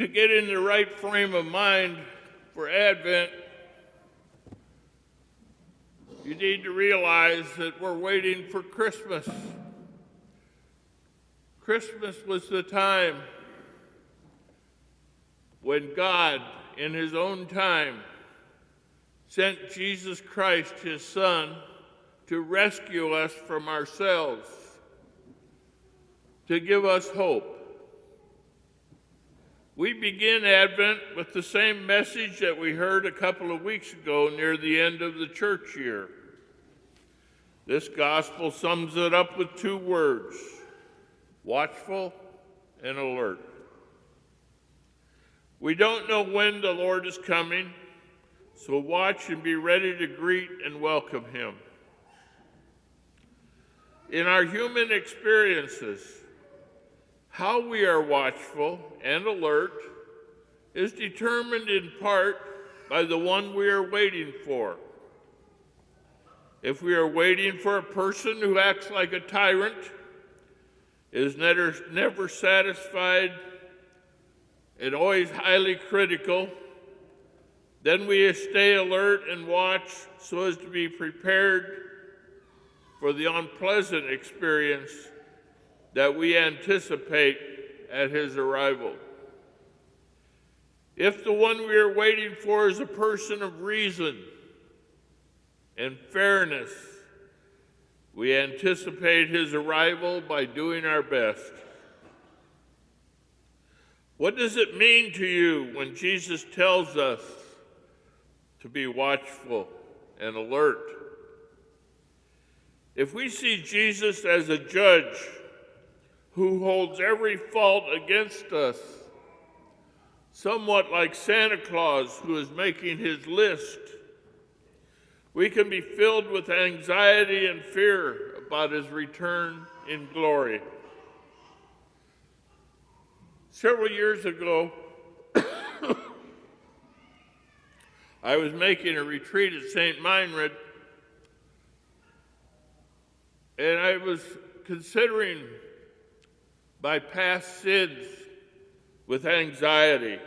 To get in the right frame of mind for Advent, you need to realize that we're waiting for Christmas. Christmas was the time when God, in his own time, sent Jesus Christ, his Son, to rescue us from ourselves, to give us hope. We begin Advent with the same message that we heard a couple of weeks ago near the end of the church year. This gospel sums it up with two words: watchful and alert. We don't know when the Lord is coming, so watch and be ready to greet and welcome him. In our human experiences, how we are watchful and alert is determined in part by the one we are waiting for. If we are waiting for a person who acts like a tyrant, is never satisfied, and always highly critical, then we stay alert and watch so as to be prepared for the unpleasant experience that we anticipate at his arrival. If the one we are waiting for is a person of reason and fairness, we anticipate his arrival by doing our best. What does it mean to you when Jesus tells us to be watchful and alert? If we see Jesus as a judge who holds every fault against us, somewhat like Santa Claus who is making his list, we can be filled with anxiety and fear about his return in glory. Several years ago, I was making a retreat at St. Meinrad, and I was considering my past sins with anxiety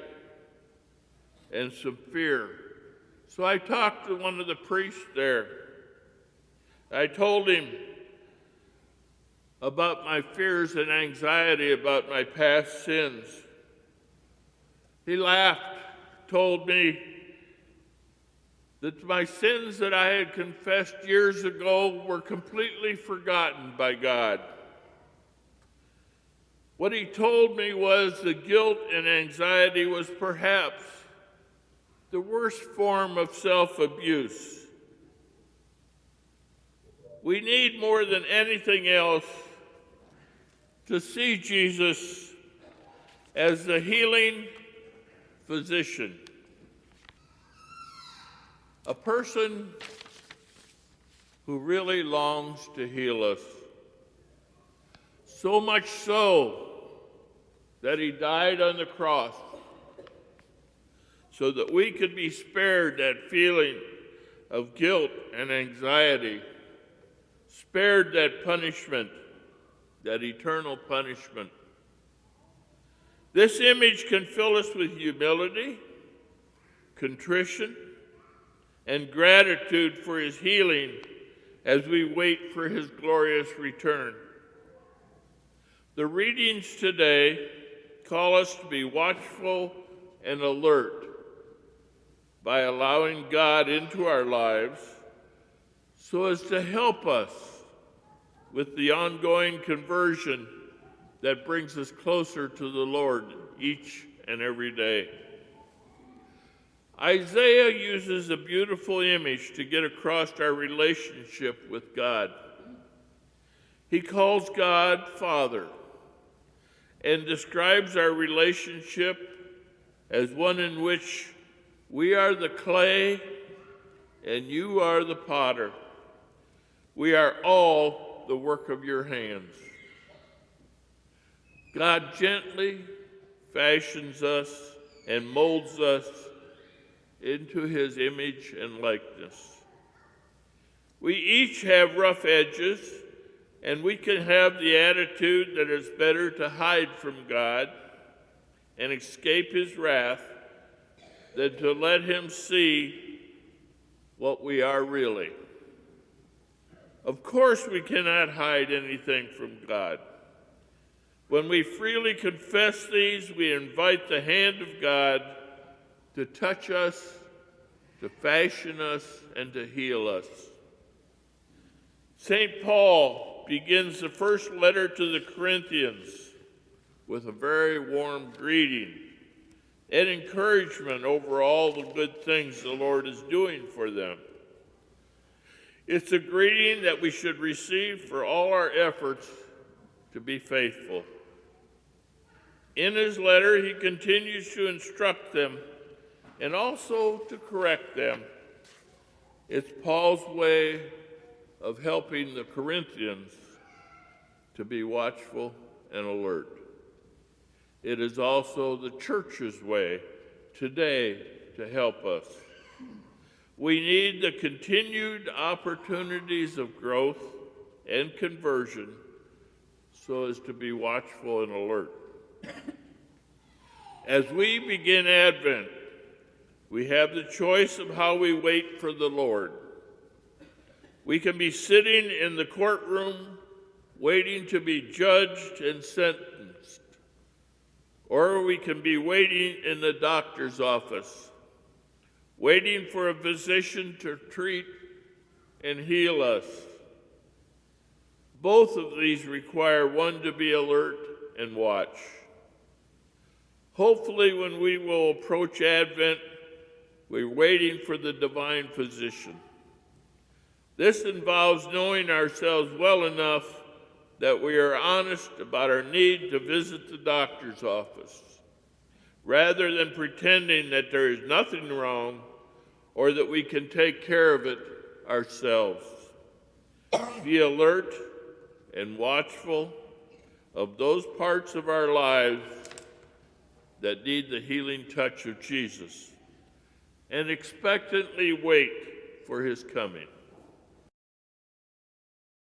and some fear. So I talked to one of the priests there. I told him about my fears and anxiety about my past sins. He laughed, told me that my sins that I had confessed years ago were completely forgotten by God. What he told me was the guilt and anxiety was perhaps the worst form of self-abuse. We need more than anything else to see Jesus as the healing physician, a person who really longs to heal us. So much so that he died on the cross so that we could be spared that feeling of guilt and anxiety, spared that punishment, that eternal punishment. This image can fill us with humility, contrition, and gratitude for his healing as we wait for his glorious return. The readings today call us to be watchful and alert by allowing God into our lives so as to help us with the ongoing conversion that brings us closer to the Lord each and every day. Isaiah uses a beautiful image to get across our relationship with God. He calls God Father and describes our relationship as one in which we are the clay and you are the potter. We are all the work of your hands. God gently fashions us and molds us into his image and likeness. We each have rough edges, and we can have the attitude that it's better to hide from God and escape his wrath than to let him see what we are really. Of course, we cannot hide anything from God. When we freely confess these, we invite the hand of God to touch us, to fashion us, and to heal us. St. Paul begins the first letter to the Corinthians with a very warm greeting and encouragement over all the good things the Lord is doing for them. It's a greeting that we should receive for all our efforts to be faithful. In his letter, he continues to instruct them and also to correct them. It's Paul's way of helping the Corinthians to be watchful and alert. It is also the church's way today to help us. We need the continued opportunities of growth and conversion so as to be watchful and alert. As we begin Advent, we have the choice of how we wait for the Lord. We can be sitting in the courtroom waiting to be judged and sentenced, or we can be waiting in the doctor's office, waiting for a physician to treat and heal us. Both of these require one to be alert and watch. Hopefully, when we will approach Advent, we're waiting for the divine physician. This involves knowing ourselves well enough that we are honest about our need to visit the doctor's office, rather than pretending that there is nothing wrong or that we can take care of it ourselves. Be alert and watchful of those parts of our lives that need the healing touch of Jesus, and expectantly wait for his coming.